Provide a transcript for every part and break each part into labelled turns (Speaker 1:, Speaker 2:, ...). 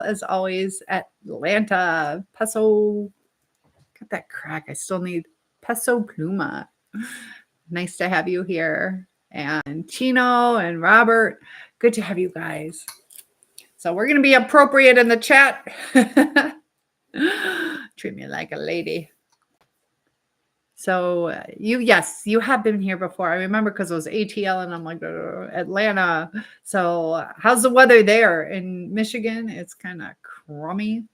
Speaker 1: as always, Atlanta, Peso. Got that crack. I still need Peso Pluma. Nice to have you here. And Chino and Robert. Good to have you guys. So we're going to be appropriate in the chat. Treat me like a lady. So yes, you have been here before. I remember because it was ATL and I'm like, Atlanta. So how's the weather there in Michigan? It's kind of crummy,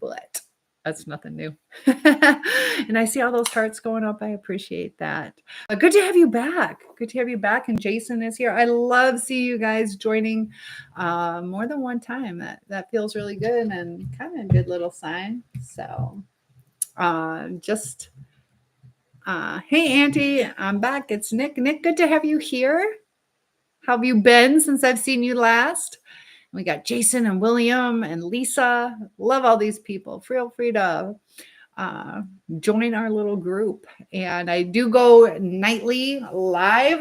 Speaker 1: but that's nothing new. And I see all those hearts going up. I appreciate that. Good to have you back. Good to have you back. And Jason is here. I love seeing you guys joining more than one time. That feels really good and kind of a good little sign. So hey, Auntie, I'm back. It's Nick. Nick, good to have you here. How have you been since I've seen you last? We got Jason and William and Lisa. Love all these people. Feel free to join our little group. And I do go nightly live,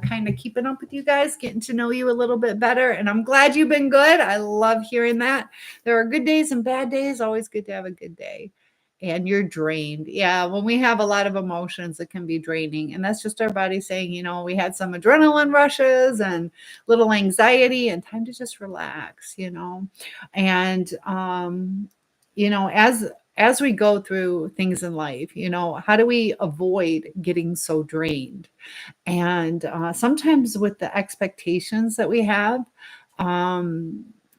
Speaker 1: kind of keeping up with you guys, getting to know you a little bit better. And I'm glad you've been good. I love hearing that. There are good days and bad days. Always good to have a good day. And you're drained. Yeah, when we have a lot of emotions, it can be draining. And that's just our body saying, we had some adrenaline rushes and little anxiety and time to just relax, And, as we go through things in life, how do we avoid getting so drained? And sometimes with the expectations that we have,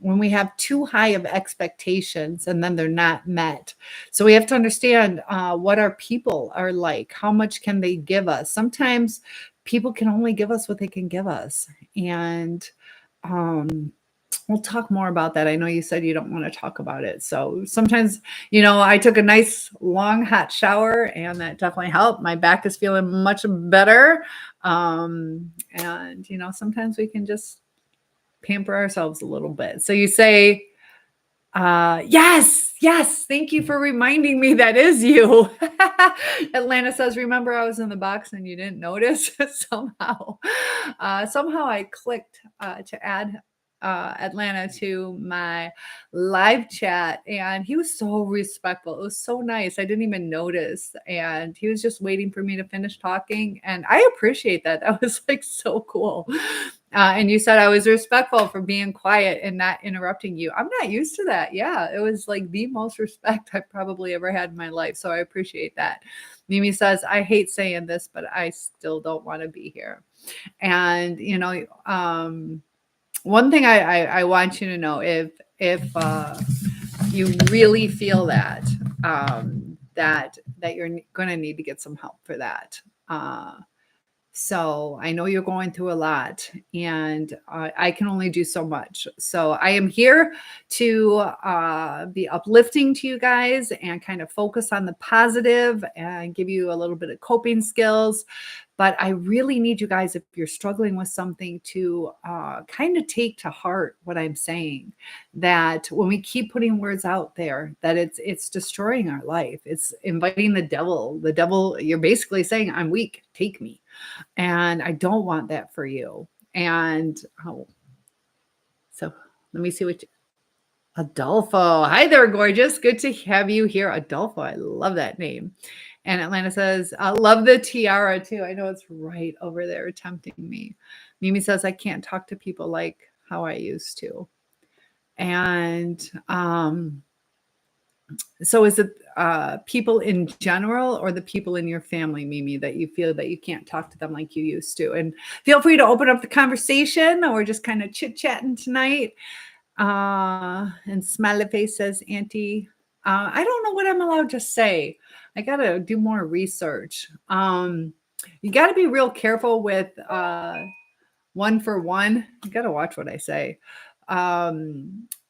Speaker 1: when we have too high of expectations and then they're not met. So we have to understand what our people are like. How much can they give us? Sometimes people can only give us what they can give us. And we'll talk more about that. I know you said you don't want to talk about it. So sometimes, I took a nice long hot shower and that definitely helped. My back is feeling much better. And, sometimes we can just pamper ourselves a little bit. So you say, yes, thank you for reminding me that is you. Atlanta says, remember I was in the box and you didn't notice? Somehow I clicked to add Atlanta to my live chat and he was so respectful. It was so nice. I didn't even notice. And he was just waiting for me to finish talking. And I appreciate that. That was like so cool. And you said I was respectful for being quiet and not interrupting you. I'm not used to that. Yeah, it was like the most respect I've probably ever had in my life. So I appreciate that. Mimi says, I hate saying this, but I still don't want to be here. And, one thing I want you to know, if you really feel that, that you're going to need to get some help for that. So I know you're going through a lot and I can only do so much. So I am here to be uplifting to you guys and kind of focus on the positive and give you a little bit of coping skills. But I really need you guys, if you're struggling with something, to kind of take to heart what I'm saying. That when we keep putting words out there, that it's destroying our life. It's inviting the devil. The devil, you're basically saying, I'm weak, take me. And I don't want that for you. And so let me see what Adolfo. Hi there, gorgeous. Good to have you here. Adolfo, I love that name. And Atlanta says, I love the tiara too. I know it's right over there tempting me. Mimi says, I can't talk to people like how I used to. And so is it people in general or the people in your family, Mimi, that you feel that you can't talk to them like you used to? And feel free to open up the conversation or just kind of chit-chatting tonight. And Smiley Face says, Auntie, I don't know what I'm allowed to say. I got to do more research. You got to be real careful with one for one. You got to watch what I say.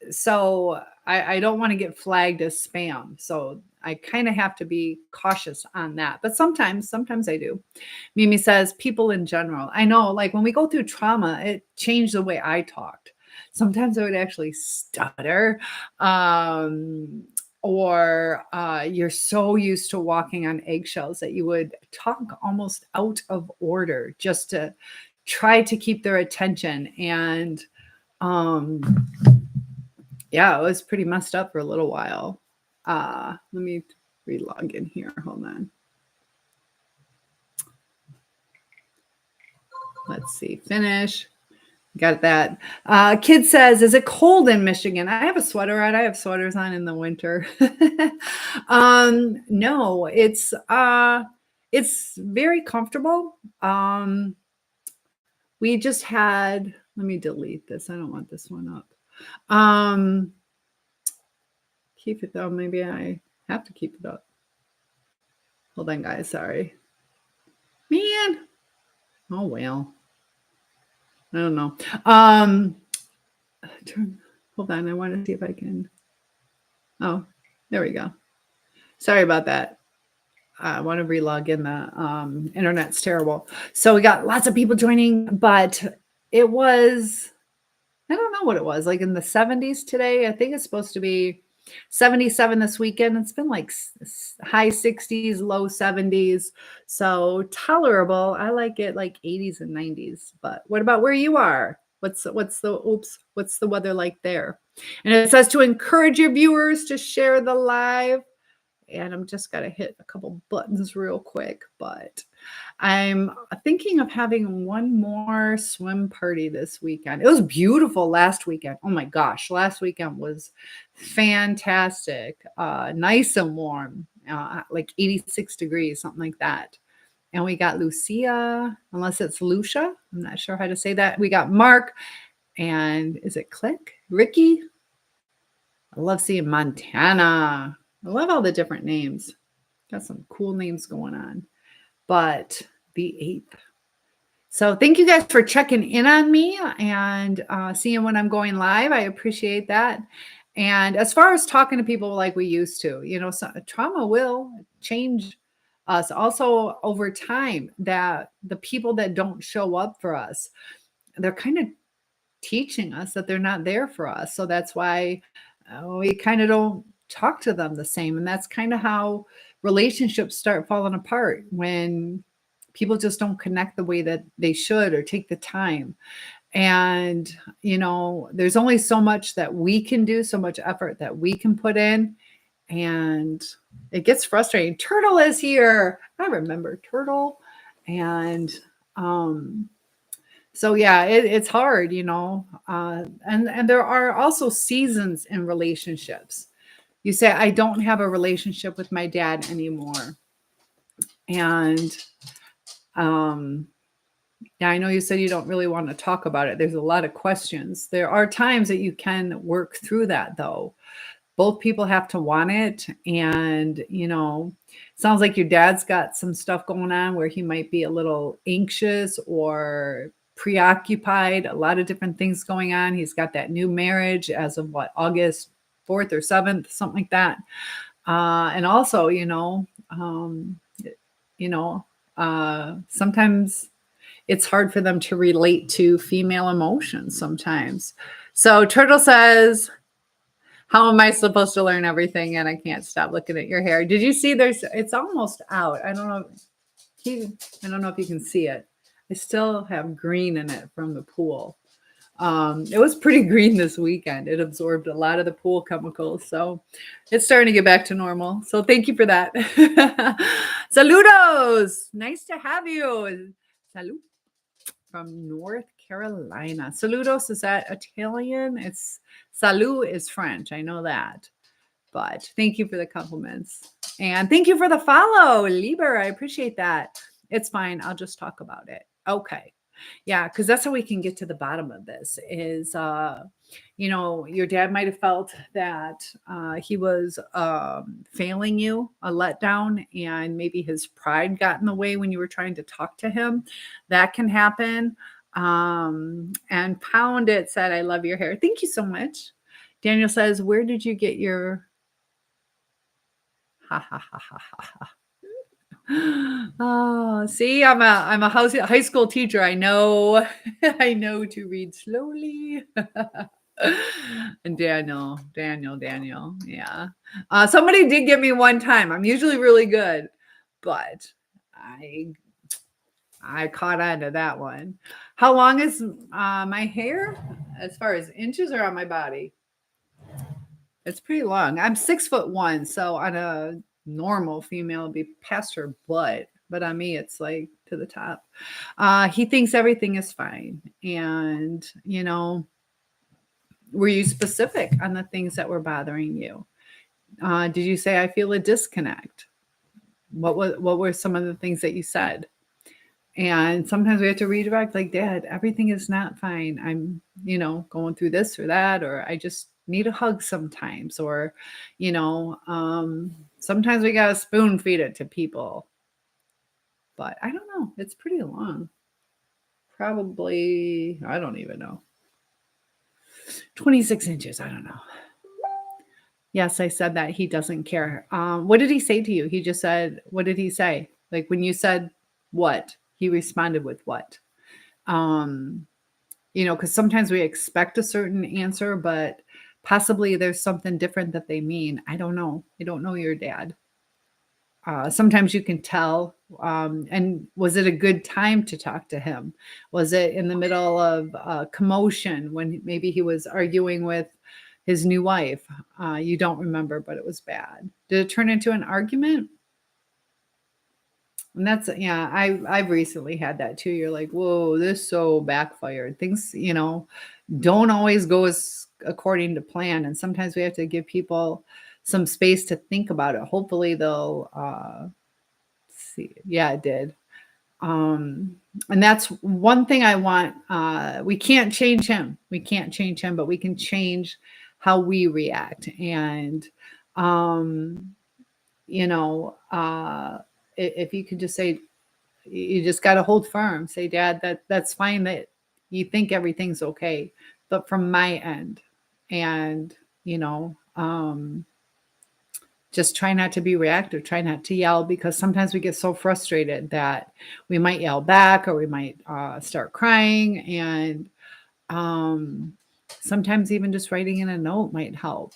Speaker 1: So I don't want to get flagged as spam. So I kind of have to be cautious on that. But sometimes I do. Mimi says, people in general. I know, like when we go through trauma, it changed the way I talked. Sometimes I would actually stutter. Or you're so used to walking on eggshells that you would talk almost out of order just to try to keep their attention. And Yeah, it was pretty messed up for a little while. Let me re-log in here. Hold on. Let's see. Finish. Got that. Kid says, is it cold in Michigan? I have a sweater on. I have sweaters on in the winter. No, it's very comfortable. We just had, let me delete this. I don't want this one up. Keep it though. Maybe I have to keep it up. Hold on, guys. Sorry. Man. Oh, well. I don't know. Hold on. I want to see if I can. Oh, there we go. Sorry about that. I want to relog in. The internet's terrible. So we got lots of people joining, but it was, I don't know what it was, like in the 70s today. I think it's supposed to be 77 this weekend. It's been like high 60s, low 70s. So tolerable. I like it like 80s and 90s. But what about where you are? What's the weather like there? And it says to encourage your viewers to share the live. And I'm just got to hit a couple buttons real quick, but I'm thinking of having one more swim party this weekend. It was beautiful last weekend. Oh my gosh, last weekend was fantastic. Nice and warm, like 86 degrees, something like that. And we got Lucia, unless it's Lucia. I'm not sure how to say that. We got Mark, and is it Click? Ricky? I love seeing Montana. I love all the different names. Got some cool names going on. But the 8th. So thank you guys for checking in on me and seeing when I'm going live. I appreciate that. And as far as talking to people like we used to, trauma will change us also over time, that the people that don't show up for us, they're kind of teaching us that they're not there for us. So that's why we kind of don't talk to them the same. And that's kind of how relationships start falling apart, when people just don't connect the way that they should or take the time. And, there's only so much that we can do, so much effort that we can put in. And it gets frustrating. Turtle is here. I remember Turtle. And, so yeah, it's hard, and there are also seasons in relationships. You say, I don't have a relationship with my dad anymore. And yeah, I know you said you don't really want to talk about it. There's a lot of questions. There are times that you can work through that, though. Both people have to want it. And, sounds like your dad's got some stuff going on where he might be a little anxious or preoccupied, a lot of different things going on. He's got that new marriage as of August 4th or 7th, something like that. And also, sometimes it's hard for them to relate to female emotions sometimes. So Turtle says, how am I supposed to learn everything? And I can't stop looking at your hair. Did you see it's almost out. I don't know if you can see it. I still have green in it from the pool. It was pretty green this weekend. It absorbed a lot of the pool chemicals. So it's starting to get back to normal. So thank you for that. Saludos. Nice to have you. Salud from North Carolina. Saludos, is that Italian? It's salut is French. I know that. But thank you for the compliments. And thank you for the follow, Lieber. I appreciate that. It's fine. I'll just talk about it. Okay. Yeah, because that's how we can get to the bottom of this is, your dad might have felt that he was failing you, a letdown, and maybe his pride got in the way when you were trying to talk to him. That can happen. And Pound It said, I love your hair. Thank you so much. Daniel says, where did you get your... Ha, ha, ha, ha, ha, ha. Oh, see, I'm a high school teacher. I know to read slowly. And Daniel. Yeah. Somebody did give me one time. I'm usually really good, but I caught on to that one. How long is my hair as far as inches or on my body? It's pretty long. I'm 6'1", so on a normal female it'd be past her butt, but on me it's like to the top. He thinks everything is fine, and were you specific on the things that were bothering you? Did you say I feel a disconnect? What were some of the things that you said? And sometimes we have to redirect, like, Dad, everything is not fine. I'm, going through this or that, or I just need a hug sometimes, or, sometimes we got to spoon feed it to people. But I don't know. It's pretty long. Probably, I don't even know. 26 inches. I don't know. Yes, I said that he doesn't care. What did he say to you? He just said, what did he say? Like when you said what, he responded with what? Because sometimes we expect a certain answer, but possibly there's something different that they mean. I don't know. I don't know your dad. Sometimes you can tell. And was it a good time to talk to him? Was it in the middle of commotion when maybe he was arguing with his new wife? You don't remember, but it was bad. Did it turn into an argument? And that's, yeah, I've recently had that too. You're like, whoa, this so backfired. Things, don't always go as according to plan. And sometimes we have to give people some space to think about it. Hopefully they'll see. Yeah, it did. And that's one thing I want. We can't change him. We can't change him, but we can change how we react. And, if you could just say, you just got to hold firm. Say, Dad, that's fine that you think everything's okay, but from my end, and just try not to be reactive. Try not to yell, because sometimes we get so frustrated that we might yell back, or we might start crying, and sometimes even just writing in a note might help.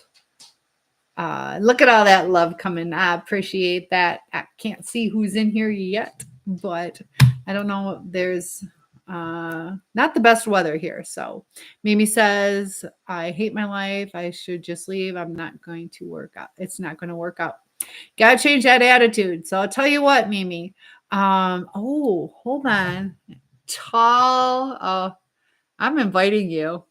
Speaker 1: Look at all that love coming. I appreciate that. I can't see who's in here yet, but I don't know. There's not the best weather here. So Mimi says, I hate my life. I should just leave. I'm not going to work out. It's not going to work out. Got to change that attitude. So I'll tell you what, Mimi. Hold on. Tall. Oh, I'm inviting you.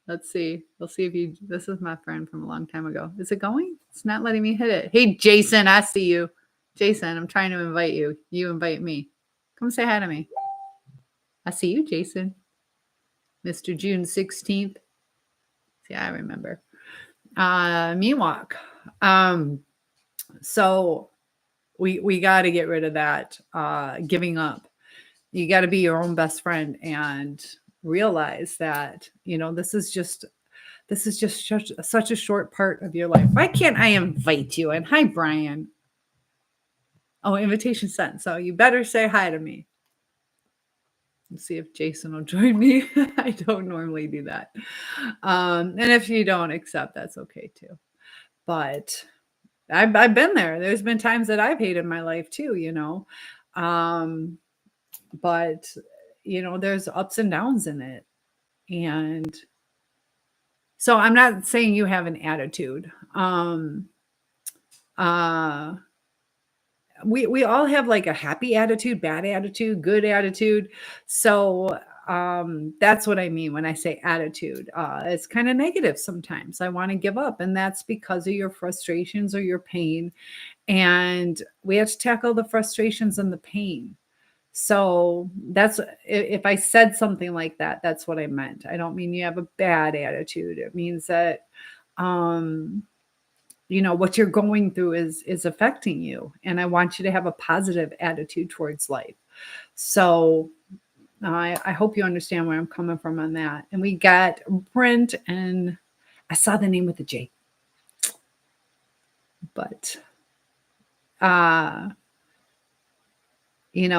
Speaker 1: Let's see. We'll see if this is my friend from a long time ago. Is it going? It's not letting me hit it. Hey, Jason, I see you. Jason, I'm trying to invite you. You invite me. Come say hi to me. I see you, Jason. Mr. June 16th. See, I remember. Meanwhile, so we got to get rid of that giving up. You got to be your own best friend and realize that, this is just such a short part of your life. Why can't I invite you? And hi, Brian. Oh, invitation sent. So you better say hi to me. Let's see if Jason will join me. I don't normally do that. And if you don't accept, that's okay too. But I've been there. There's been times that I've hated my life too, but there's ups and downs in it. And so I'm not saying you have an attitude. We all have like a happy attitude, bad attitude, good attitude. So that's what I mean when I say attitude. It's kind of negative sometimes. I want to give up, and that's because of your frustrations or your pain. And we have to tackle the frustrations and the pain. So that's, if I said something like that, that's what I meant. I don't mean you have a bad attitude. It means that, what you're going through is affecting you. And I want you to have a positive attitude towards life. So I hope you understand where I'm coming from on that. And we got Brent, and I saw the name with the J. But, it's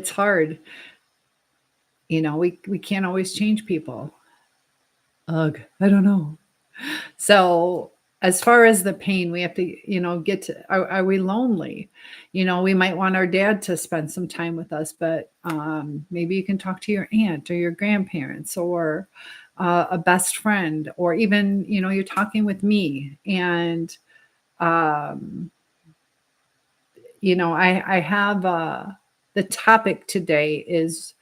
Speaker 1: hard. We can't always change people. Ugh, I don't know. So as far as the pain, we have to, get to, are we lonely? We might want our dad to spend some time with us, but maybe you can talk to your aunt or your grandparents or a best friend, or even, you're talking with me. And, I have the topic today is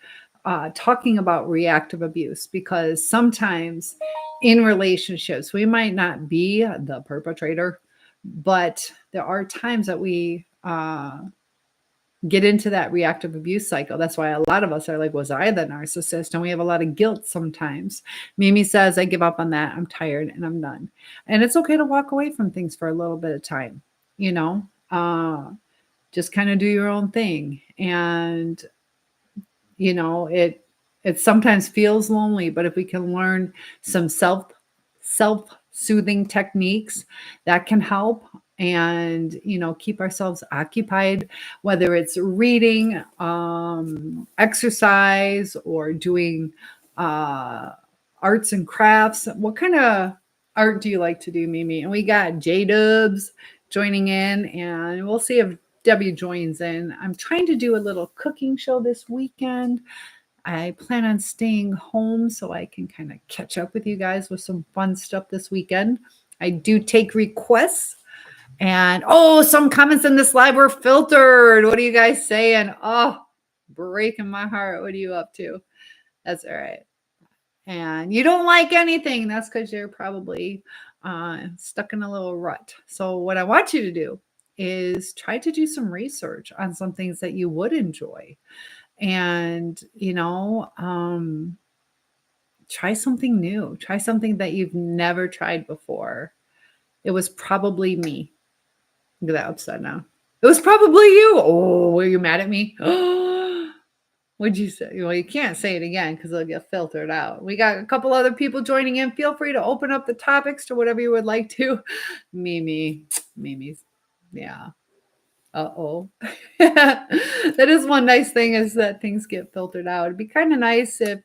Speaker 1: talking about reactive abuse, because sometimes in relationships, we might not be the perpetrator, but there are times that we get into that reactive abuse cycle. That's why a lot of us are like, was I the narcissist? And we have a lot of guilt sometimes. Mimi says, I give up on that. I'm tired and I'm done. And it's okay to walk away from things for a little bit of time, just kind of do your own thing. And it sometimes feels lonely, but if we can learn some self-soothing techniques, that can help. And keep ourselves occupied, whether it's reading, exercise, or doing arts and crafts. What kind of art do you like to do, Mimi? And we got J-Dubs joining in, and we'll see if Debbie joins in. I'm trying to do a little cooking show this weekend. I plan on staying home so I can kind of catch up with you guys with some fun stuff this weekend. I do take requests. And some comments in this live were filtered. What are you guys saying? Oh, breaking my heart. What are you up to? That's all right. And you don't like anything. That's because you're probably stuck in a little rut. So what I want you to do is try to do some research on some things that you would enjoy. And, try something new. Try something that you've never tried before. It was probably me. Look at that upside down. It was probably you. Oh, were you mad at me? What'd you say? Well, you can't say it again because it'll get filtered out. We got a couple other people joining in. Feel free to open up the topics to whatever you would like to. Mimi's. Yeah. Uh-oh. That is one nice thing, is that things get filtered out. It'd be kind of nice if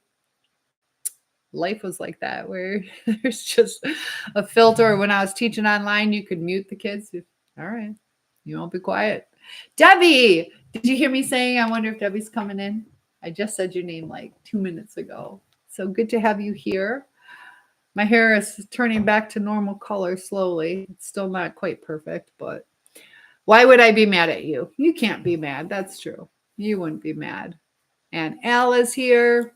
Speaker 1: life was like that, where there's just a filter. When I was teaching online, you could mute the kids. All right. You won't be quiet. Debbie, did you hear me saying, I wonder if Debbie's coming in? I just said your name like 2 minutes ago. So good to have you here. My hair is turning back to normal color slowly. It's still not quite perfect, but why would I be mad at you? You can't be mad. That's true. You wouldn't be mad. And Al is here.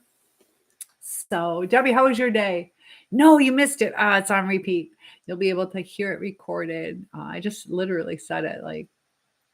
Speaker 1: So, Debbie, how was your day? No, you missed it. It's on repeat. You'll be able to hear it recorded. I just literally said it like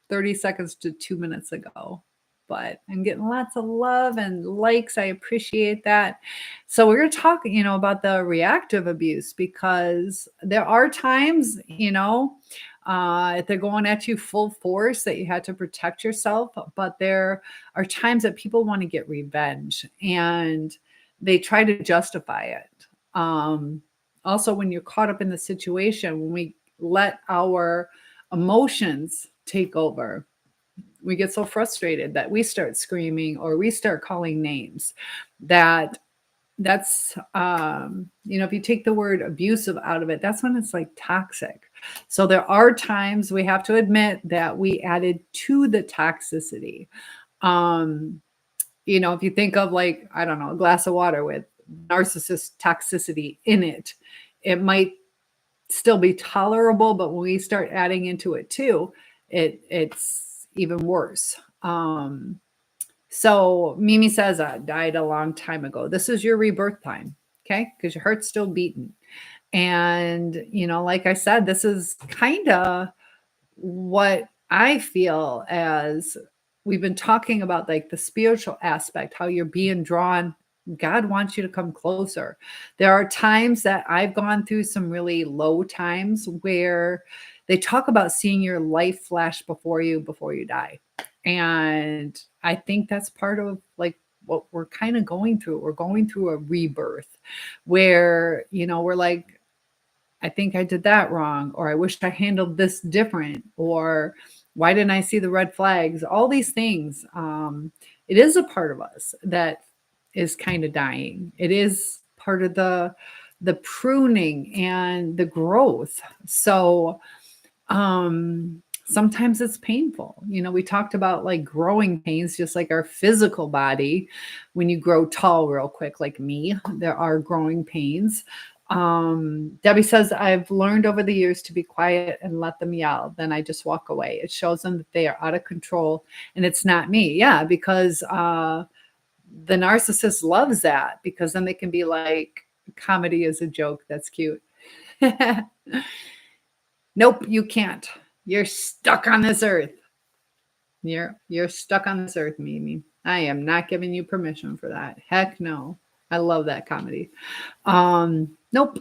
Speaker 1: 30 seconds to 2 minutes ago. But I'm getting lots of love and likes. I appreciate that. So we're going to talk, about the reactive abuse, because there are times, if they're going at you full force, that you had to protect yourself. But there are times that people want to get revenge, and they try to justify it. Also, when you're caught up in the situation, when we let our emotions take over, we get so frustrated that we start screaming or we start calling names. That's if you take the word abusive out of it, that's when it's like toxic. So there are times we have to admit that we added to the toxicity. If you think of like, I don't know, a glass of water with narcissist toxicity in it, it might still be tolerable, but when we start adding into it too, it's even worse. So Mimi says, I died a long time ago. This is your rebirth time, okay? Because your heart's still beating. And, like I said, this is kind of what I feel as we've been talking about, like the spiritual aspect, how you're being drawn. God wants you to come closer. There are times that I've gone through some really low times where they talk about seeing your life flash before you die. And I think that's part of like what we're kind of going through. We're going through a rebirth where, we're like, I think I did that wrong, or I wish I handled this different, or why didn't I see the red flags? All these things. It is a part of us that is kind of dying. It is part of the the pruning and the growth. So sometimes it's painful. We talked about like growing pains, just like our physical body. When you grow tall real quick, like me, there are growing pains. Debbie says, I've learned over the years to be quiet and let them yell. Then I just walk away. It shows them that they are out of control and it's not me. Yeah, because the narcissist loves that, because then they can be like, comedy is a joke. That's cute. Nope, you can't. You're stuck on this earth. You're stuck on this earth, Mimi. I am not giving you permission for that. Heck no. I love that comedy. Nope.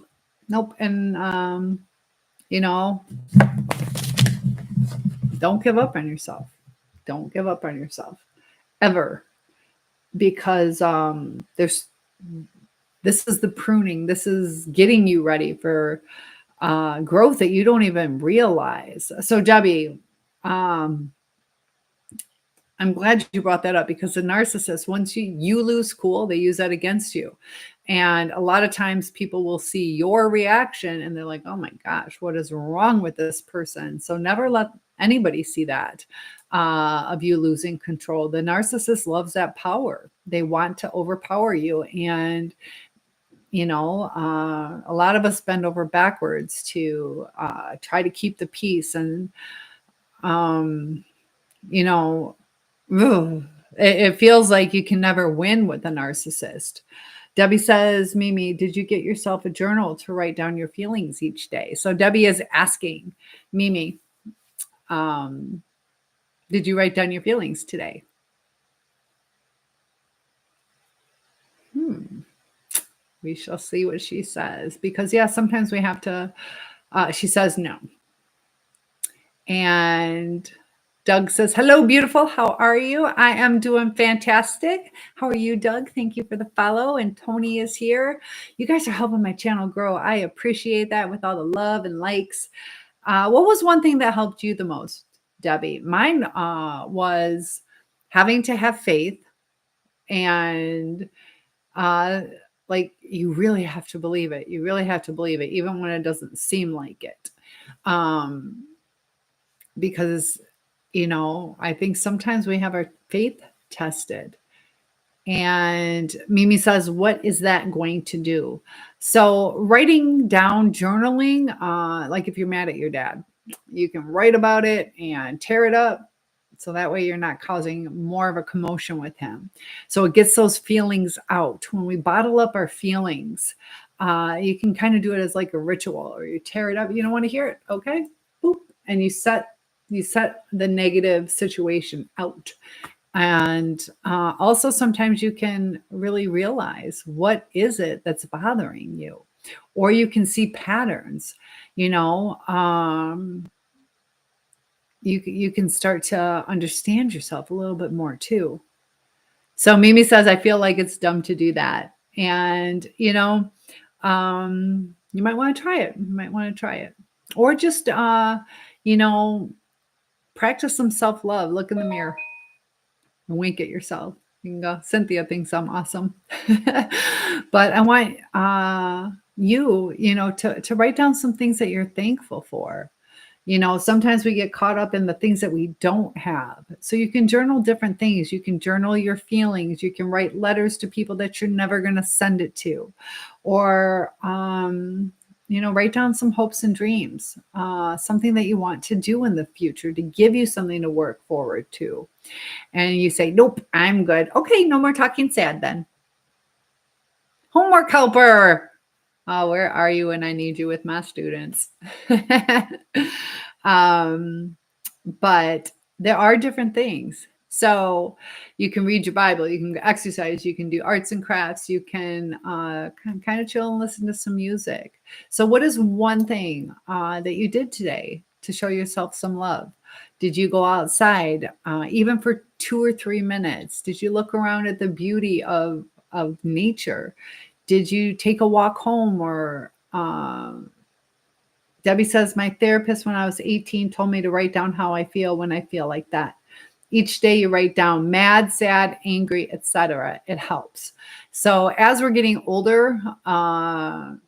Speaker 1: And don't give up on yourself. Don't give up on yourself ever, because this is the pruning. This is getting you ready for growth that you don't even realize. So Debbie, I'm glad you brought that up, because the narcissist, once you lose cool, they use that against you. And a lot of times people will see your reaction and they're like, oh my gosh, what is wrong with this person? So never let anybody see that of you losing control. The narcissist loves that power. They want to overpower you. And a lot of us bend over backwards to try to keep the peace. And, it feels like you can never win with a narcissist. Debbie says, Mimi, did you get yourself a journal to write down your feelings each day? So Debbie is asking, Mimi, did you write down your feelings today? We shall see what she says, because sometimes we have to, she says no. And Doug says, hello, beautiful. How are you? I am doing fantastic. How are you, Doug? Thank you for the follow. And Tony is here. You guys are helping my channel grow. I appreciate that, with all the love and likes. What was one thing that helped you the most, Debbie? Mine was having to have faith, and like, you really have to believe it. You really have to believe it, even when it doesn't seem like it. Because I think sometimes we have our faith tested. And Mimi says, what is that going to do? So writing down, journaling, like if you're mad at your dad, you can write about it and tear it up. So that way you're not causing more of a commotion with him. So it gets those feelings out. When we bottle up our feelings, you can kind of do it as like a ritual, or you tear it up. You don't want to hear it. Okay. Boop. And you set the negative situation out. And also sometimes you can really realize, what is it that's bothering you? Or you can see patterns, you can start to understand yourself a little bit more too. So Mimi says, I feel like it's dumb to do that. And, you might want to try it. Or just, practice some self-love. Look in the mirror and wink at yourself. You can go, Cynthia thinks I'm awesome. But I want you to write down some things that you're thankful for. Sometimes we get caught up in the things that we don't have. So you can journal different things. You can journal your feelings. You can write letters to people that you're never going to send it to. Or, write down some hopes and dreams, something that you want to do in the future to give you something to work forward to. And you say, nope, I'm good. Okay, no more talking sad then. Homework helper. Where are you when I need you with my students? But there are different things. So you can read your Bible, you can exercise, you can do arts and crafts, you can kind of chill and listen to some music. So what is one thing that you did today to show yourself some love? Did you go outside, even for 2 or 3 minutes? Did you look around at the beauty of nature? Did you take a walk home? Or Debbie says, my therapist when I was 18 told me to write down how I feel when I feel like that. Each day you write down mad, sad, angry, etc. It helps. So as we're getting older, from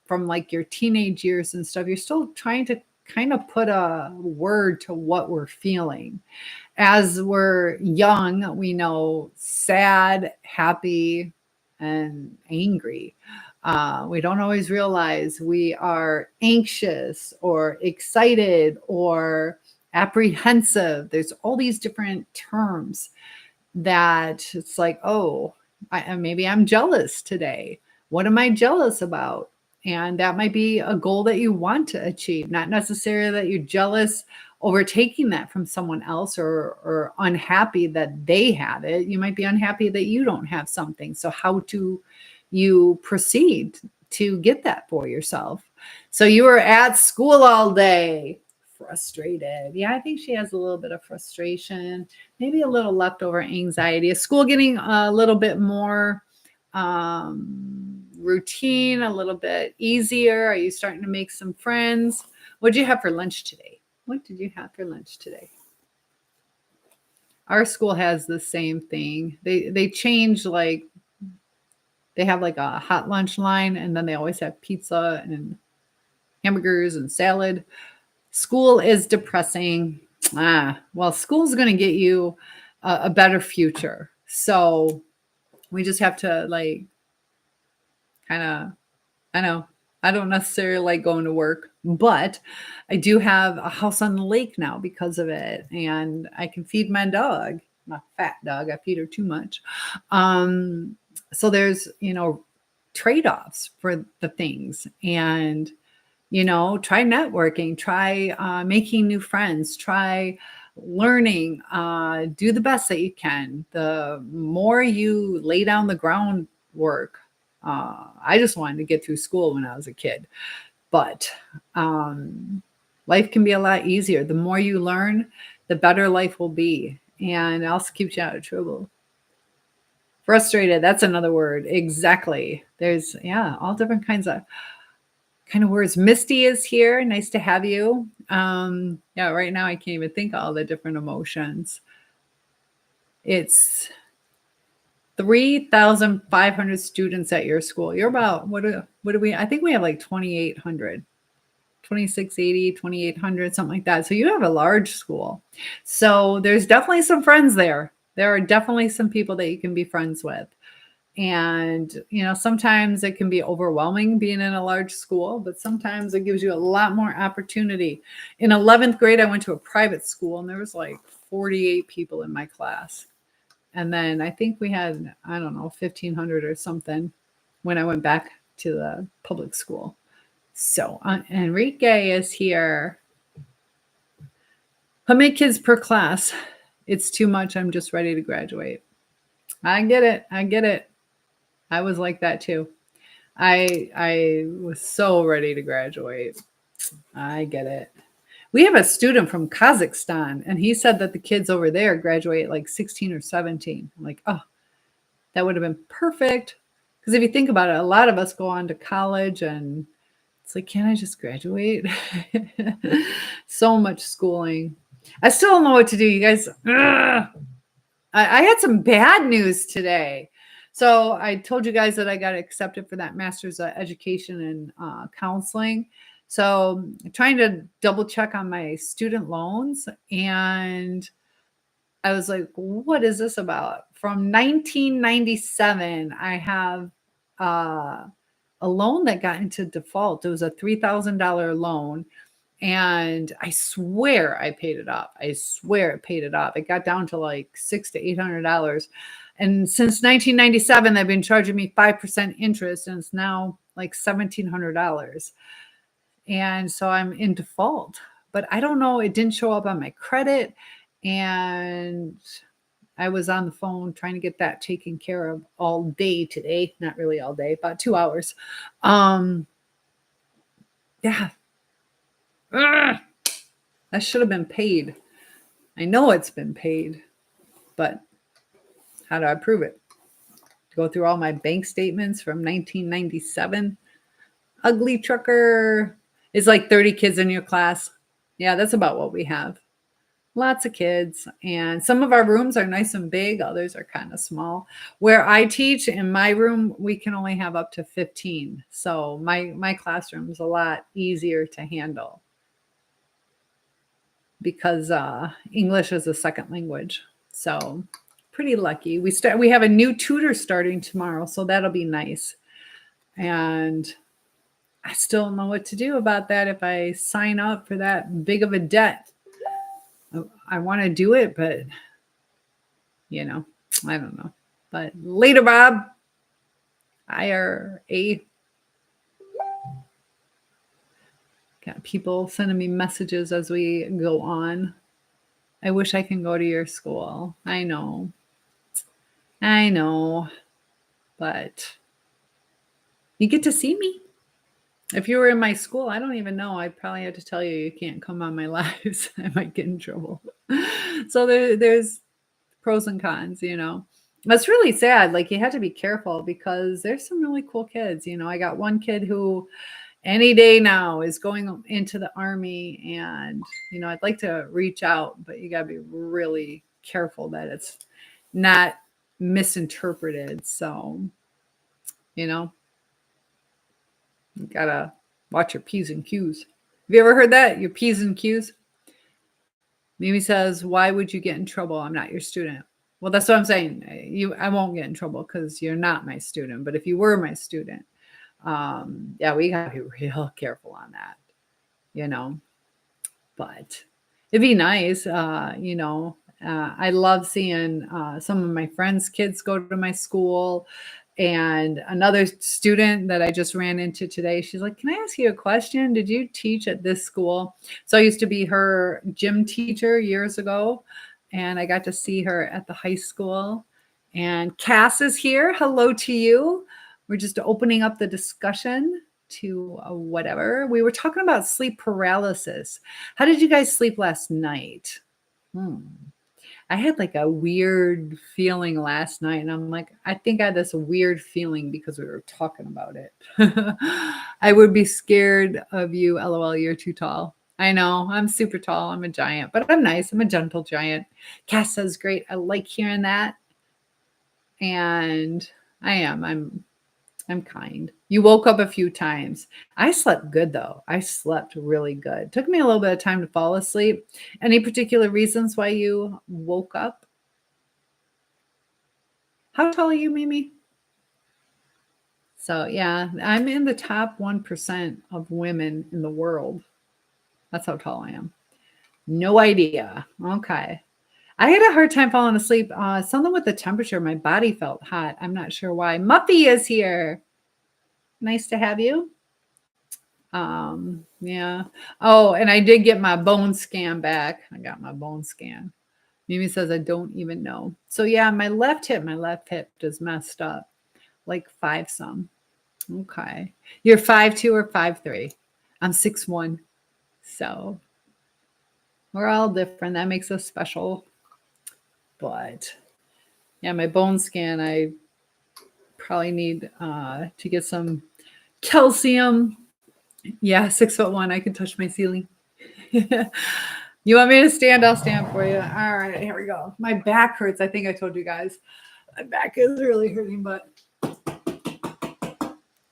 Speaker 1: like your teenage years and stuff, you're still trying to kind of put a word to what we're feeling. As we're young, we know sad, happy, and angry. We don't always realize we are anxious or excited or apprehensive. There's all these different terms that it's like, oh, maybe I'm jealous today. What am I jealous about? And that might be a goal that you want to achieve, not necessarily that you're jealous over taking that from someone else or unhappy that they have it. You might be unhappy that you don't have something. So how do you proceed to get that for yourself? So you were at school all day, frustrated. Yeah, I think she has a little bit of frustration, maybe a little leftover anxiety. Is school getting a little bit more routine, a little bit easier? Are you starting to make some friends? What did you have for lunch today? What did you have for lunch today? Our school has the same thing. They change, like they have like a hot lunch line, and then they always have pizza and hamburgers and salad. School is depressing. Well, school's going to get you a better future. So we just have to like kind of, I know, I don't necessarily like going to work, but I do have a house on the lake now because of it. And I can feed my dog, my fat dog. I feed her too much. So there's, trade-offs for the things. And try networking, try making new friends, try learning, do the best that you can. The more you lay down the groundwork, I just wanted to get through school when I was a kid, but life can be a lot easier. The more you learn, the better life will be, and it also keeps you out of trouble. Frustrated, that's another word. Exactly. There's, all different kinds of words. Misty is here. Nice to have you. Right now I can't even think of all the different emotions. It's 3,500 students at your school. You're about, what do we, I think we have like 2,800, 2,680, 2,800, something like that. So you have a large school. So there's definitely some friends there. There are definitely some people that you can be friends with. And, sometimes it can be overwhelming being in a large school, but sometimes it gives you a lot more opportunity. In 11th grade, I went to a private school and there was like 48 people in my class. And then I think we had, 1,500 or something when I went back to the public school. So Enrique is here. How many kids per class? It's too much. I'm just ready to graduate. I get it. I was like that too. I was so ready to graduate. I get it. We have a student from Kazakhstan, and he said that the kids over there graduate at like 16 or 17. I'm like, oh, that would have been perfect. Because if you think about it, a lot of us go on to college, and it's like, can't I just graduate? So much schooling. I still don't know what to do, you guys. I had some bad news today. So I told you guys that I got accepted for that master's of education and counseling. So I'm trying to double check on my student loans. And I was like, what is this about? From 1997, I have a loan that got into default. It was a $3,000 loan. And I swear I paid it off. It got down to like $600 to $800. And since 1997, they've been charging me 5% interest, and it's now like $1,700. And so I'm in default, but I don't know. It didn't show up on my credit. And I was on the phone trying to get that taken care of all day today. Not really all day, about 2 hours. Yeah. That should have been paid. I know it's been paid, but how do I prove it? Go through all my bank statements from 1997. Ugly trucker. It's like 30 kids in your class. Yeah, that's about what we have. Lots of kids, and some of our rooms are nice and big, others are kind of small. Where I teach in my room, we can only have up to 15. So my classroom is a lot easier to handle because English is a second language. So pretty lucky. We have a new tutor starting tomorrow, so that'll be nice. And I still don't know what to do about that if I sign up for that big of a debt. I want to do it, but I don't know. But later, Bob. IRA. Got people sending me messages as we go on. I wish I can go to your school. I know. But you get to see me. If you were in my school, I don't even know. I'd probably have to tell you can't come on my lives. I might get in trouble. So there's pros and cons, That's really sad. Like, you had to be careful because there's some really cool kids. I got one kid who any day now is going into the Army, and, I'd like to reach out, but you got to be really careful that it's not misinterpreted. So, you got to watch your P's and Q's. Have you ever heard that? Your P's and Q's? Mimi says, why would you get in trouble? I'm not your student. Well, that's what I'm saying. I won't get in trouble because you're not my student. But if you were my student, yeah, we got to be real careful on that, But it'd be nice, I love seeing some of my friends' kids go to my school. And another student that I just ran into today, she's like, can I ask you a question? Did you teach at this school? So I used to be her gym teacher years ago, and I got to see her at the high school. And Cass is here. Hello to you. We're just opening up the discussion to whatever. We were talking about sleep paralysis. How did you guys sleep last night? I had like a weird feeling last night, and I'm like, I think I had this weird feeling because we were talking about it. I would be scared of you. LOL, you're too tall. I know, I'm super tall. I'm a giant, but I'm nice. I'm a gentle giant. Cass says, great. I like hearing that. And I am. I'm kind. You woke up a few times. I slept good, though. I slept really good. Took me a little bit of time to fall asleep. Any particular reasons why you woke up? How tall are you, Mimi? So, yeah, I'm in the top 1% of women in the world. That's how tall I am. No idea. Okay. I had a hard time falling asleep. Something with the temperature. My body felt hot. I'm not sure why. Muffy is here. Nice to have you. Yeah. Oh, and I did get my bone scan back. I got my bone scan. Mimi says, I don't even know. So yeah, my left hip is messed up. Like 5 some. Okay. You're 5'2" or 5'3"? I'm 6'1". So we're all different. That makes us special. But yeah, my bone scan, I probably need to get some calcium. Yeah, 6'1". I can touch my ceiling. You want me to stand? I'll stand for you. All right, here we go. My back hurts. I think I told you guys. My back is really hurting, but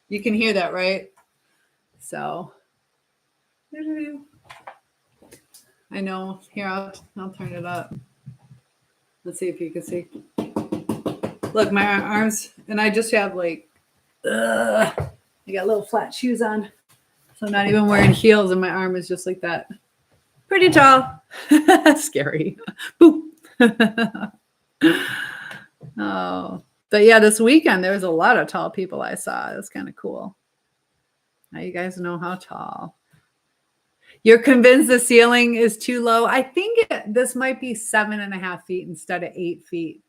Speaker 1: you can hear that, right? So I know. Here, I'll turn it up. Let's see if you can see. Look, my arms, and I just have like, I got little flat shoes on. So I'm not even wearing heels, and my arm is just like that. Pretty tall. Scary. Boop. Oh. But yeah, this weekend, there was a lot of tall people I saw. It was kind of cool. Now you guys know how tall. You're convinced the ceiling is too low? I think this might be 7.5 feet instead of 8 feet.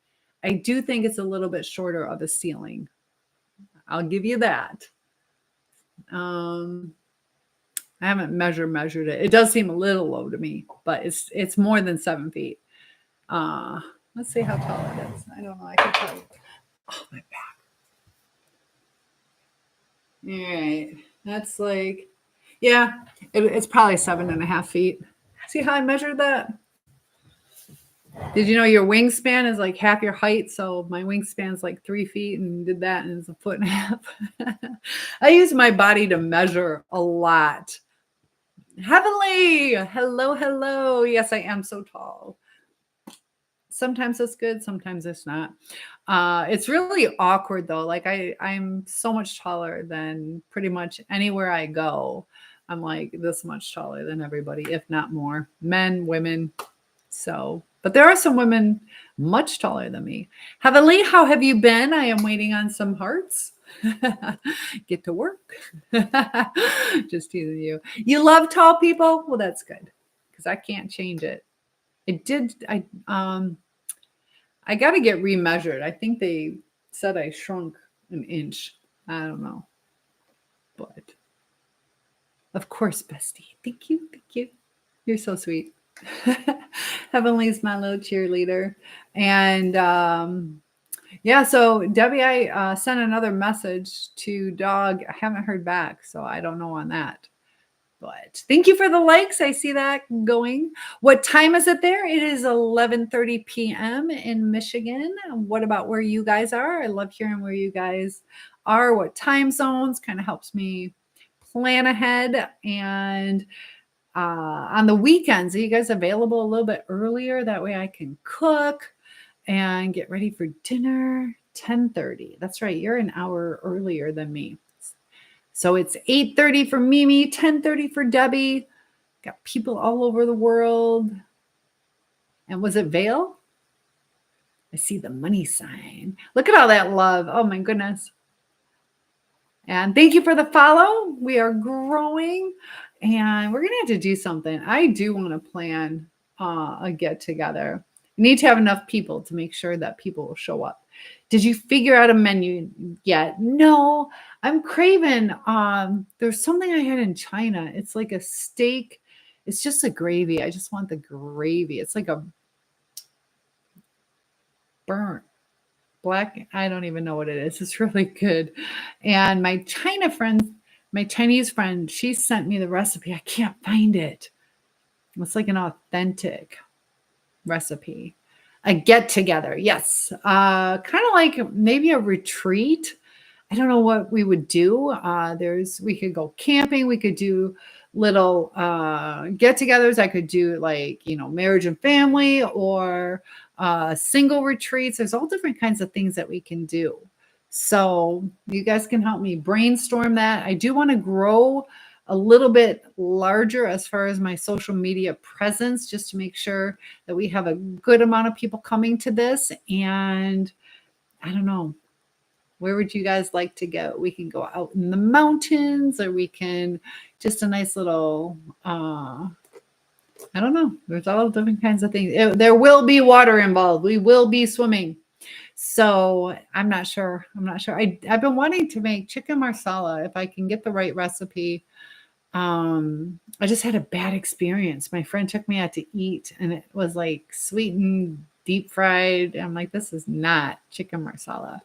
Speaker 1: I do think it's a little bit shorter of a ceiling. I'll give you that. I haven't measured it. It does seem a little low to me, but it's more than 7 feet. Let's see how tall it is. I don't know. I can tell you. Oh, my back. All right. That's like, yeah, it's probably 7.5 feet. See how I measured that? Did you know your wingspan is like half your height? So my wingspan is like 3 feet and did that and it's a foot and a half. I use my body to measure a lot. Heavenly, hello, hello. Yes, I am so tall. Sometimes it's good, sometimes it's not. It's really awkward though. Like I'm so much taller than pretty much anywhere I go. I'm like this much taller than everybody, if not more. Men, women. So, but there are some women much taller than me. Heavenly, how have you been? I am waiting on some hearts. Get to work. Just teasing you. You love tall people? Well, that's good because I can't change it. I got to get remeasured. I think they said I shrunk an inch. I don't know. But of course, bestie. Thank you. Thank you. You're so sweet. Heavenly's my little cheerleader. And yeah, so Debbie, I sent another message to Dog. I haven't heard back, so I don't know on that. But thank you for the likes. I see that going. What time is it there? It is 11:30 p.m. in Michigan. What about where you guys are? I love hearing where you guys are, what time zones. Kind of helps me plan ahead. And on the weekends, are you guys available a little bit earlier? That way I can cook and get ready for dinner. 10:30. That's right. You're an hour earlier than me. So it's 8:30 for Mimi, 10:30 for Debbie. Got people all over the world. And was it Vale? I see the money sign. Look at all that love. Oh my goodness. And thank you for the follow. We are growing and we're going to have to do something. I do want to plan a get together. You need to have enough people to make sure that people will show up. Did you figure out a menu yet? No, I'm craving. There's something I had in China. It's like a steak. It's just a gravy. I just want the gravy. It's like a burnt black. I don't even know what it is. It's really good. And my Chinese friend, she sent me the recipe. I can't find it. It's like an authentic recipe. A get together. Yes. Kind of like maybe a retreat. I don't know what we would do. We could go camping. We could do little get-togethers. I could do like, marriage and family or single retreats. There's all different kinds of things that we can do. So you guys can help me brainstorm that. I do want to grow a little bit larger as far as my social media presence, just to make sure that we have a good amount of people coming to this. And I don't know, where would you guys like to go? We can go out in the mountains, or we can just a nice little, I don't know. There's all different kinds of things. There will be water involved. We will be swimming. So I'm not sure. I've been wanting to make chicken marsala if I can get the right recipe. I just had a bad experience. My friend took me out to eat and it was like sweetened, deep fried. I'm like, this is not chicken marsala.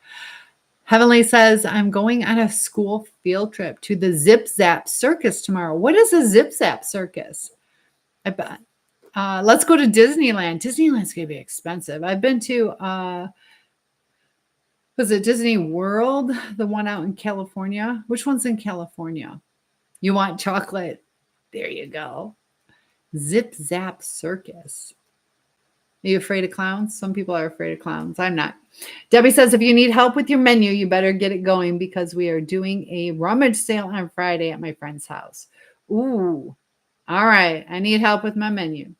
Speaker 1: Heavenly says, I'm going on a school field trip to the Zip Zap Circus tomorrow. What is a Zip Zap Circus? I bet. Let's go to Disneyland. Disneyland's going to be expensive. I've been to, was it Disney World? The one out in California? Which one's in California? You want chocolate? There you go. Zip Zap Circus. Are you afraid of clowns? Some people are afraid of clowns. I'm not. Debbie says, if you need help with your menu, you better get it going because we are doing a rummage sale on Friday at my friend's house. Ooh. All right. I need help with my menu.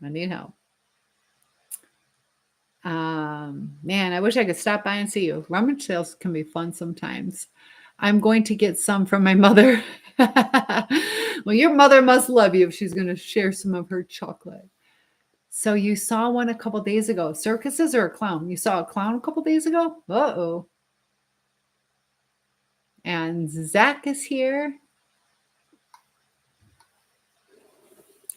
Speaker 1: I need help. Man, I wish I could stop by and see you. Rummage sales can be fun sometimes. I'm going to get some from my mother. Well, your mother must love you if she's going to share some of her chocolate. So you saw one a couple days ago. Circuses or a clown? You saw a clown a couple days ago? Uh-oh. And Zach is here.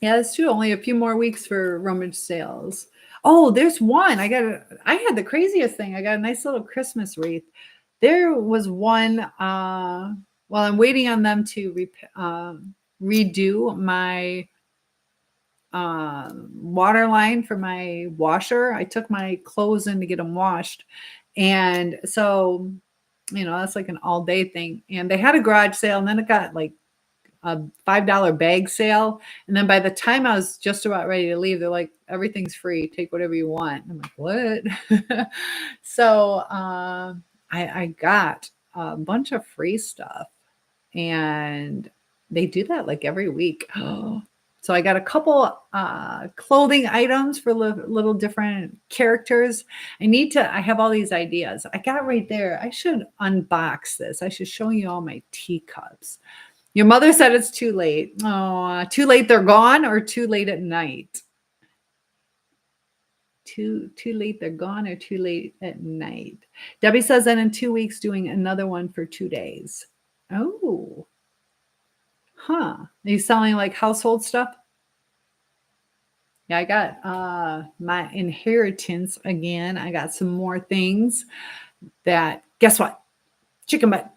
Speaker 1: Yeah, that's true. Only a few more weeks for rummage sales. Oh, there's one. I had the craziest thing. I got a nice little Christmas wreath. There was one, I'm waiting on them to redo my water line for my washer. I took my clothes in to get them washed. And so, that's like an all day thing. And they had a garage sale, and then it got like a $5 bag sale. And then by the time I was just about ready to leave, they're like, everything's free. Take whatever you want. And I'm like, what? So I got a bunch of free stuff. And they do that like every week. So I got a couple clothing items for little different characters. I have all these ideas. I got right there. I should unbox this. I should show you all my teacups. Your mother said it's too late. Oh, too late they're gone, or too late at night? Too late they're gone, or too late at night? Debbie says that in 2 weeks doing another one for 2 days. Oh. Huh. Are you selling like household stuff? Yeah, I got my inheritance again. I got some more things that, guess what? Chicken butt.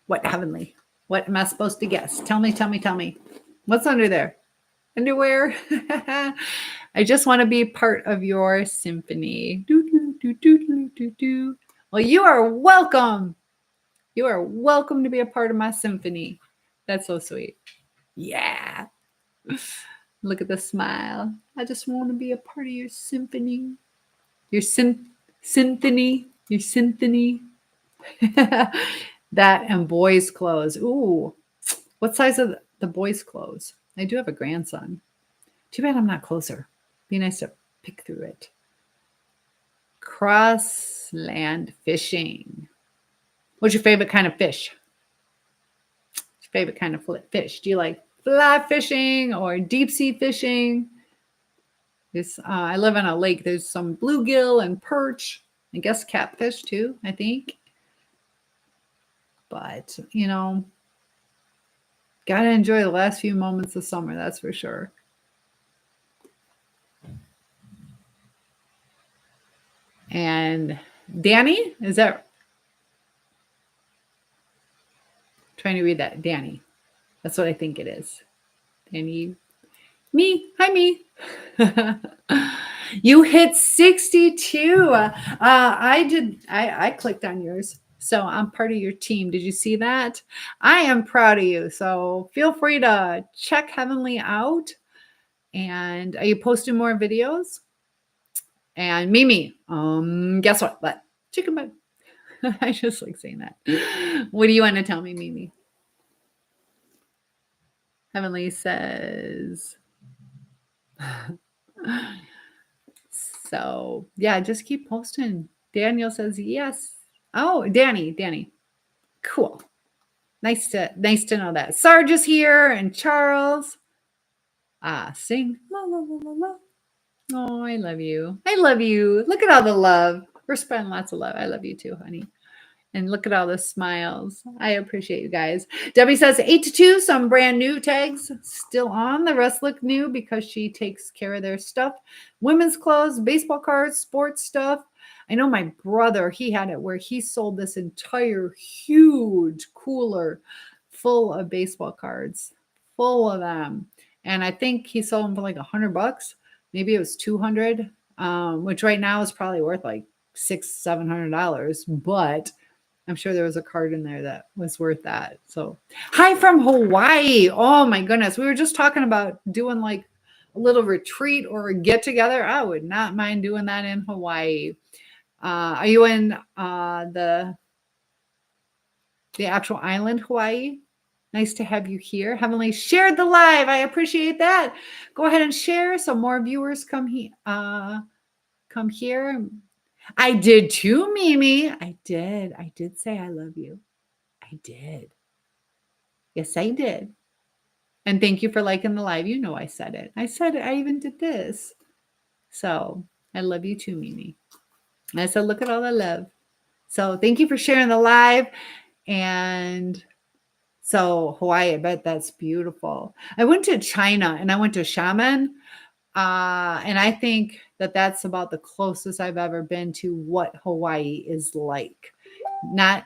Speaker 1: What, Heavenly? What am I supposed to guess? Tell me. What's under there? Underwear? I just want to be part of your symphony. Well, you are welcome. You are welcome to be a part of my symphony. That's so sweet. Yeah. Look at the smile. I just want to be a part of your symphony. Your symphony. Your symphony. That and boys' clothes. Ooh. What size are the boys' clothes? I do have a grandson. Too bad I'm not closer. Be nice to pick through it. Crossland fishing. What's your favorite kind of fish? What's your favorite kind of fish? Do you like fly fishing or deep sea fishing? I live on a lake. There's some bluegill and perch. I guess catfish too, I think. But, gotta enjoy the last few moments of summer, that's for sure. And Danny, is that? Trying to read that. Danny. That's what I think it is. Danny. Me. Hi, me. You hit 62. I did. I clicked on yours. So I'm part of your team. Did you see that? I am proud of you. So feel free to check Heavenly out. And are you posting more videos? And Mimi, guess what? But chicken butt. I just like saying that. What do you want to tell me, Mimi? Heavenly says. So yeah, just keep posting. Daniel says yes. Oh, Danny. Cool. Nice to know that. Sarge is here and Charles. Sing. La, la, la, la, la. Oh, I love you. I love you. Look at all the love. We're spreading lots of love. I love you too, honey. And look at all the smiles. I appreciate you guys. Debbie says 8 to 2, some brand new tags still on. The rest look new because she takes care of their stuff. Women's clothes, baseball cards, sports stuff. I know my brother, he had it where he sold this entire huge cooler full of baseball cards, full of them. And I think he sold them for like $100. Maybe it was 200, which right now is probably worth like $600-700. But I'm sure there was a card in there that was worth that. So, hi from Hawaii. Oh my goodness. We were just talking about doing like a little retreat or a get together. I would not mind doing that in Hawaii. Are you in the actual island, Hawaii? Nice to have you here. Heavenly shared the live. I appreciate that. Go ahead and share so more viewers come here. I did too, Mimi. I did say I love you. I did. Yes, I did. And thank you for liking the live. You know I said it. I said it. I even did this. So I love you too, Mimi. And I said, look at all the love. So thank you for sharing the live. And so Hawaii, I bet that's beautiful. I went to China and I went to Xiamen. And I think that that's about the closest I've ever been to what Hawaii is like. Not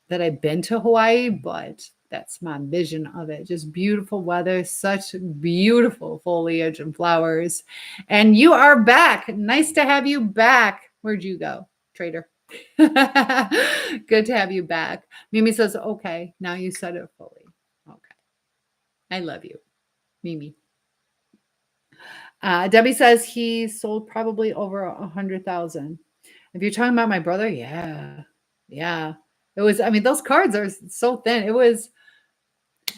Speaker 1: that I've been to Hawaii, but That's my vision of it. Just beautiful weather, such beautiful foliage and flowers. And you are back. Nice to have you back. Where'd you go, Trader? Good to have you back. Mimi says, okay, now you said it fully. Okay. I love you, Mimi. Debbie says he sold probably over 100,000. If you're talking about my brother, yeah. It was, I mean, those cards are so thin. It was,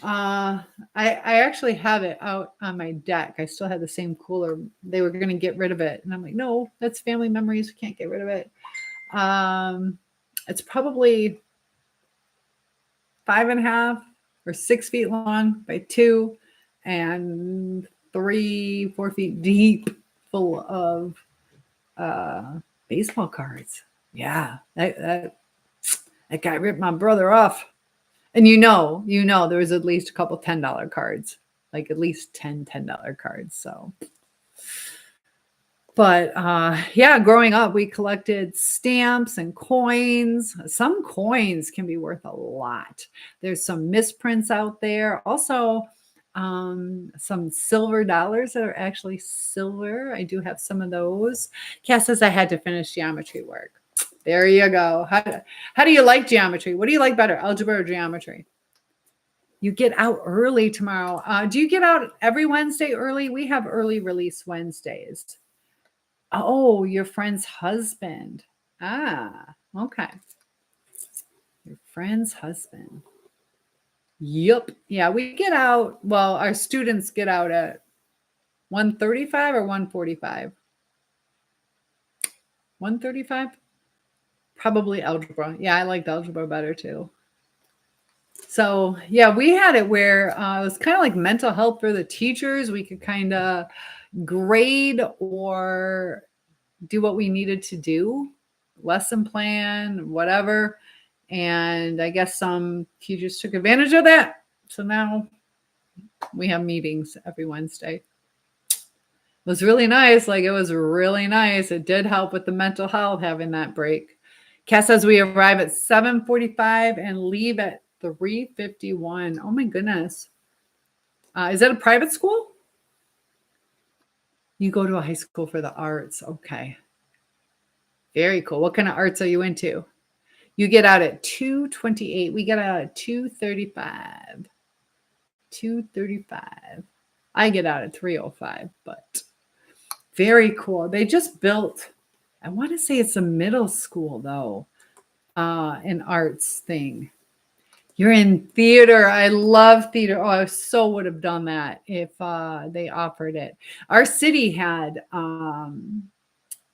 Speaker 1: I actually have it out on my deck. I still have the same cooler. They were going to get rid of it. And I'm like, no, that's family memories. We can't get rid of it. It's probably 5.5 or 6 feet long by 2 and 3-4 feet deep, full of baseball cards. Yeah, that guy ripped my brother off. And you know, there was at least a couple $10 cards, like at least 10 $10 cards. So, but yeah, growing up, we collected stamps and coins. Some coins can be worth a lot. There's some misprints out there. Also, some silver dollars that are actually silver. I do have some of those. Cass says I had to finish geometry work. There you go. How do you like geometry? What do you like better, algebra or geometry? You get out early tomorrow. Do you get out every Wednesday early? We have early release Wednesdays. Oh, your friend's husband. Ah, okay. Your friend's husband. Yep. Yeah, we get out. Well, our students get out at 1:35 or 1:45. 1:35? Probably algebra. Yeah, I liked algebra better too. So yeah, we had it where it was kind of like mental health for the teachers. We could kind of grade or do what we needed to do, lesson plan, whatever. And I guess some teachers took advantage of that. So now we have meetings every Wednesday. It was really nice. Like, it was really nice. It did help with the mental health having that break. Cass says we arrive at 7:45 and leave at 3:51. Oh my goodness. Is that a private school? You go to a high school for the arts. Okay. Very cool. What kind of arts are you into? You get out at 2:28. We get out at 2:35. 2:35. I get out at 3:05, but very cool. They just built, I want to say it's a middle school though, an arts thing. You're in theater. I love theater. Oh, I so would have done that if they offered it. Our city had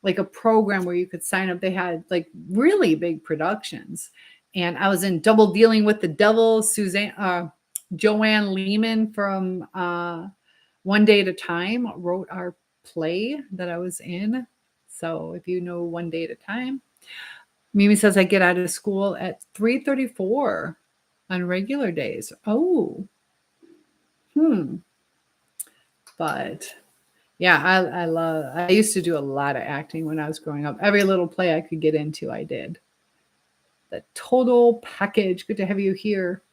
Speaker 1: like a program where you could sign up. They had like really big productions. And I was in Double Dealing with the Devil, Joanne Lehman from One Day at a Time wrote our play that I was in. So if you know One Day at a Time. Mimi says I get out of school at 3:34 on regular days. Oh. But yeah, I used to do a lot of acting when I was growing up. Every little play I could get into, I did. The total package. Good to have you here.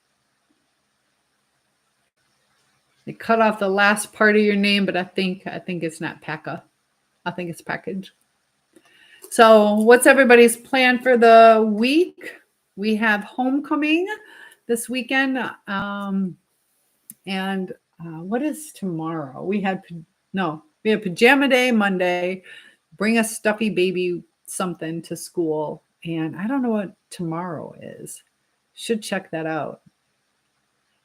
Speaker 1: They cut off the last part of your name, but I think it's not Pekka. I think it's package. So what's everybody's plan for the week? We have homecoming this weekend. And what is tomorrow? We have pajama day Monday. Bring a stuffy baby something to school. And I don't know what tomorrow is. Should check that out.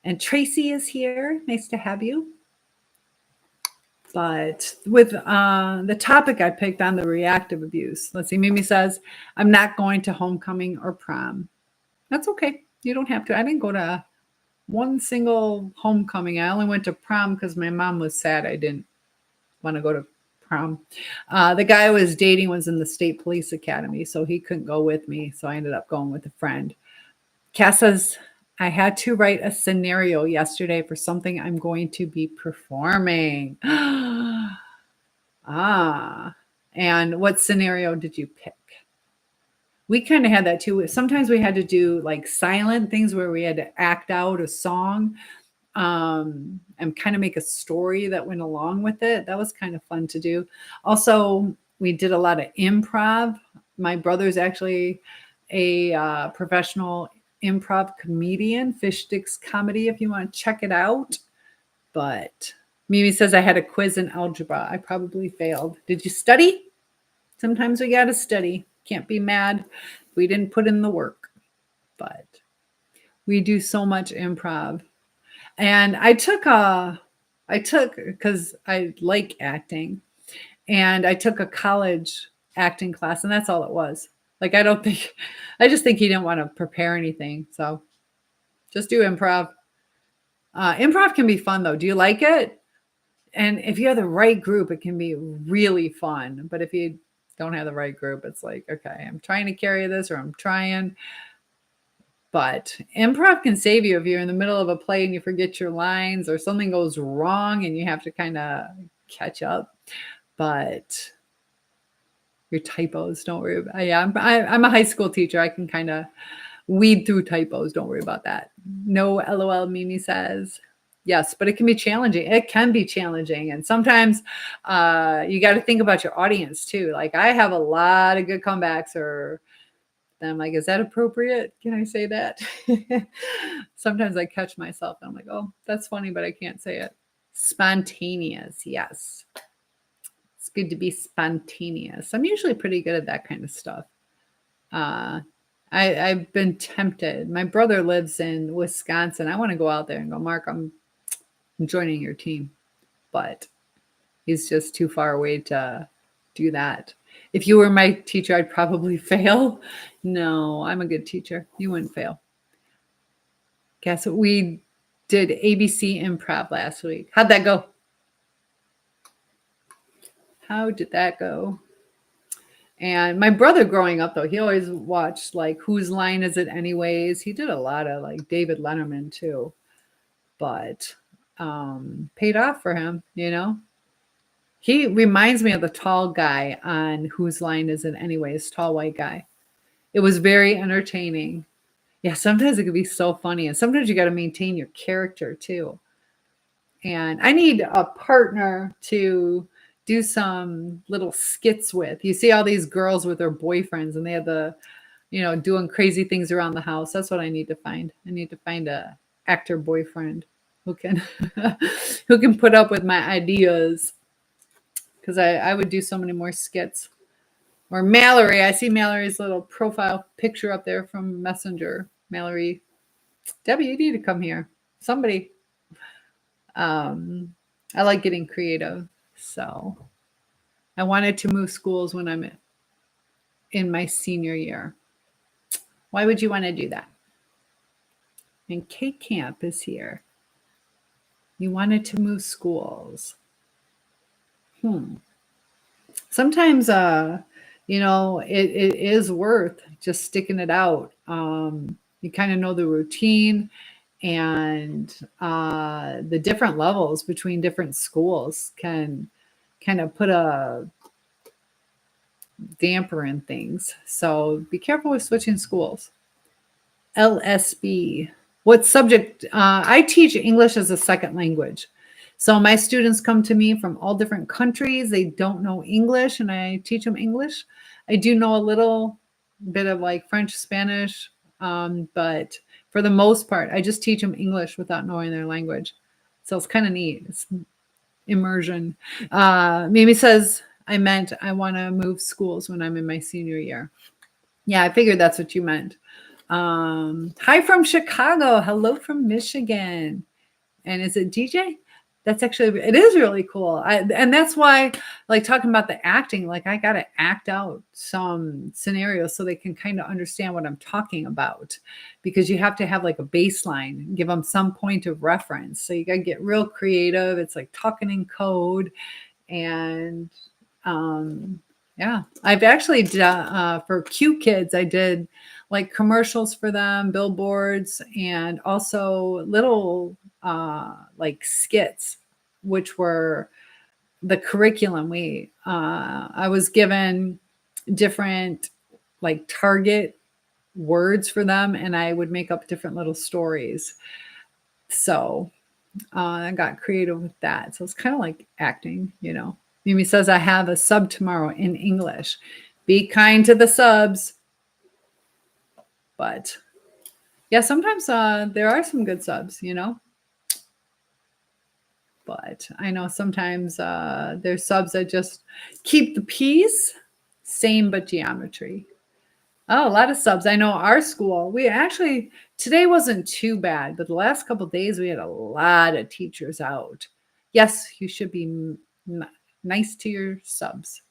Speaker 1: And Tracy is here. Nice to have you. But with the topic I picked on the reactive abuse. Let's see. Mimi says, I'm not going to homecoming or prom. That's okay. You don't have to. I didn't go to one single homecoming. I only went to prom because my mom was sad I didn't want to go to prom. The guy I was dating was in the state police academy, so he couldn't go with me. So I ended up going with a friend. Cass says, I had to write a scenario yesterday for something I'm going to be performing. And what scenario did you pick? we kind of had that too. Sometimes we had to do like silent things where we had to act out a song, and kind of make a story that went along with it. That was kind of fun to do. Also, we did a lot of improv. My brother's actually a professional improv comedian, Fish Sticks Comedy, if you want to check it out. But Mimi says I had a quiz in algebra. I probably failed. Did you study? Sometimes we got to study. Can't be mad if we didn't put in the work. But we do so much improv. And I took, because I like acting, and I took a college acting class, and that's all it was. Like, I just think he didn't want to prepare anything. So just do improv. Improv can be fun, though. Do you like it? And if you have the right group, it can be really fun. But if you don't have the right group, it's like, okay, I'm trying to carry this, or I'm trying. But improv can save you if you're in the middle of a play and you forget your lines, or something goes wrong and you have to kind of catch up. But your typos, don't worry about. Yeah, I'm a high school teacher. I can kind of weed through typos. Don't worry about that. No, LOL, Mimi says. Yes, but it can be challenging. It can be challenging. And sometimes you got to think about your audience too. Like, I have a lot of good comebacks, or then I'm like, is that appropriate? Can I say that? Sometimes I catch myself and I'm like, oh, that's funny, but I can't say it. Spontaneous. Yes. It's good to be spontaneous. I'm usually pretty good at that kind of stuff. I've been tempted. My brother lives in Wisconsin. I want to go out there and go, Mark, I'm joining your team. But he's just too far away to do that. If you were my teacher, I'd probably fail. No, I'm a good teacher. You wouldn't fail. Guess what? We did ABC improv last week. How'd that go? How did that go? And my brother growing up, though, he always watched like Whose Line Is It Anyways? He did a lot of like David Letterman too. But paid off for him, you know? He reminds me of the tall guy on Whose Line Is It Anyways? Tall white guy. It was very entertaining. Yeah, sometimes it could be so funny. And sometimes you got to maintain your character too. And I need a partner to do some little skits with. You see all these girls with their boyfriends, and they have doing crazy things around the house. That's what I need to find. I need to find a actor boyfriend who can who can put up with my ideas. Because I would do so many more skits. Or Mallory. I see Mallory's little profile picture up there from Messenger. Mallory. Debbie, you need to come here. Somebody. I like getting creative. So I wanted to move schools when I'm in my senior year. Why would you want to do that? And K Camp is here. You wanted to move schools. Sometimes, it is worth just sticking it out. You kind of know the routine and the different levels between different schools can kind of put a damper in things. So be careful with switching schools. LSB. What subject? I teach English as a second language. So my students come to me from all different countries. They don't know English, and I teach them English. I do know a little bit of like French, Spanish, but for the most part, I just teach them English without knowing their language. So it's kind of neat. It's immersion. Mimi says, I meant I want to move schools when I'm in my senior year. Yeah, I figured that's what you meant. Hi from Chicago. Hello from Michigan. And is it DJ? That's actually, it is really cool. And that's why, like, talking about the acting, like, I got to act out some scenarios so they can kind of understand what I'm talking about, because you have to have like a baseline, give them some point of reference. So you got to get real creative. It's like talking in code. And yeah, I've actually done, for Q Kids, I did like commercials for them, billboards, and also little like skits, which were the curriculum. I was given different like target words for them, and I would make up different little stories. So I got creative with that. So it's kind of like acting, you know. Mimi says, I have a sub tomorrow in English. Be kind to the subs. But yeah, sometimes there are some good subs, you know. But I know sometimes there's subs that just keep the peace, same but geometry. Oh, a lot of subs. I know our school, we actually, today wasn't too bad, but the last couple of days we had a lot of teachers out. Yes, you should be nice to your subs.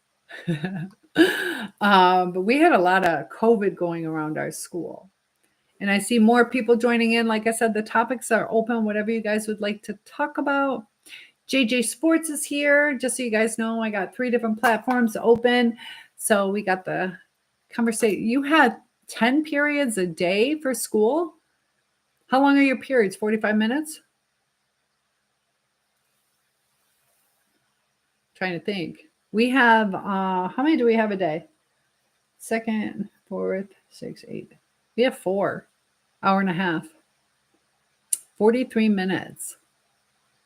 Speaker 1: But we had a lot of COVID going around our school. And I see more people joining in. Like I said, the topics are open, whatever you guys would like to talk about. JJ Sports is here. Just so you guys know, I got 3 different platforms open. So we got the conversation. You had 10 periods a day for school? How long are your periods? 45 minutes? Trying to think. We have, how many do we have a day? Second, fourth, 6, 8. We have 4. Hour and a half. 43 minutes.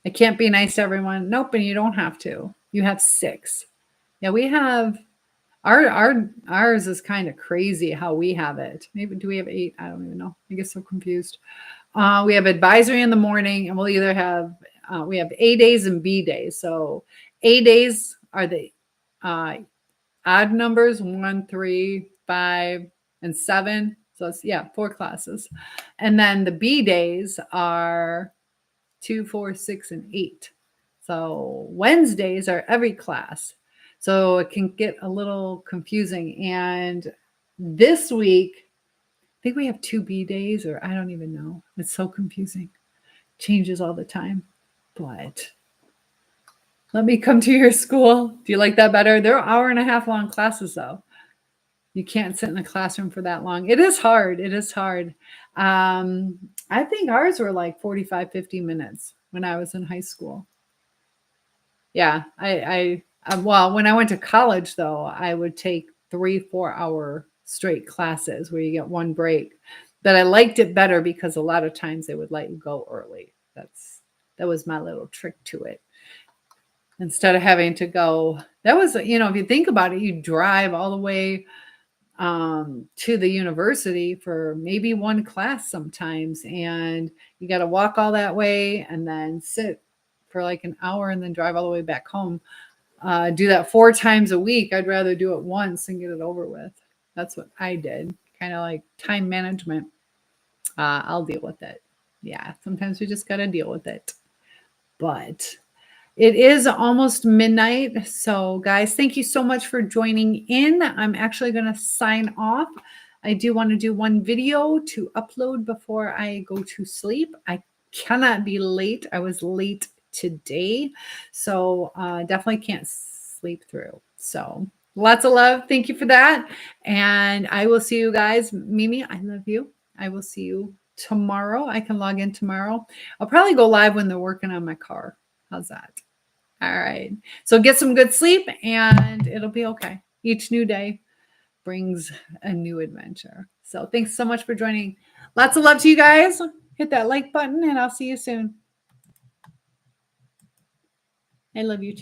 Speaker 1: I can't be nice to everyone. Nope, and you don't have to. You have 6. Yeah, we have ours is kind of crazy how we have it. Maybe do we have 8? I don't even know. I get so confused. We have advisory in the morning, and we'll either have we have A days and B days. So A days are the odd numbers 1, 3, 5, and 7. So it's 4 classes, and then the B days are 2, 4, 6, and 8. So Wednesdays are every class. So it can get a little confusing. And this week, I think we have 2 B days, or I don't even know. It's so confusing. Changes all the time. But let me come to your school. Do you like that better? They're hour and a half long classes, though. You can't sit in a classroom for that long. It is hard. It is hard. I think ours were like 45, 50 minutes when I was in high school. Yeah, well, when I went to college, though, I would take 3, 4-hour straight classes where you get 1 break. But I liked it better because a lot of times they would let you go early. That was my little trick to it. Instead of having to go, that was, if you think about it, you drive all the way to the university for maybe 1 class sometimes, and you got to walk all that way and then sit for like an hour and then drive all the way back home. Do that 4 times a week. I'd rather do it once and get it over with. That's what I did. Kind of like time management. I'll deal with it. Yeah, sometimes we just got to deal with it. But it is almost midnight. So, guys, thank you so much for joining in. I'm actually going to sign off. I do want to do 1 video to upload before I go to sleep. I cannot be late. I was late today. So, definitely can't sleep through. So, lots of love. Thank you for that. And I will see you guys. Mimi, I love you. I will see you tomorrow. I can log in tomorrow. I'll probably go live when they're working on my car. How's that? All right. So get some good sleep and it'll be okay. Each new day brings a new adventure. So thanks so much for joining. Lots of love to you guys. Hit that like button and I'll see you soon. I love you too.